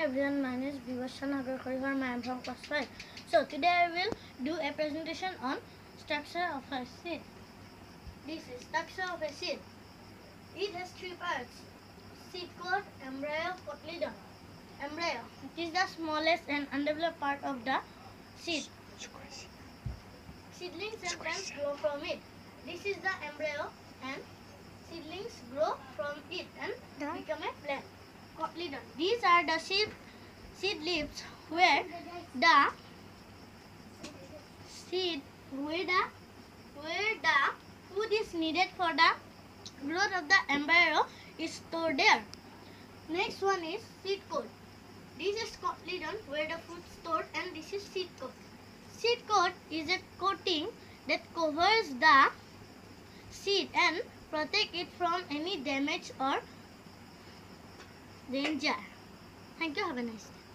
everyone, my name is Vivasha Nagarkar. I am from class 5. So today I will do a presentation on structure of a seed. This is structure of a seed. It has three parts: seed coat, embryo, cotyledon. Embryo, it is the smallest and undeveloped part of the seed. Seedlings and plants grow from it. This is the embryo, and seedlings grow from it and become a plant. Cotyledon. These are the seed leaves where the food is needed for the growth of the embryo is stored there. Next one is seed coat. This is cotyledon where the food is stored, and this is seed coat. Seed coat is a coating that covers the seed and protect it from any damage or danger. Thank you. Have a nice day.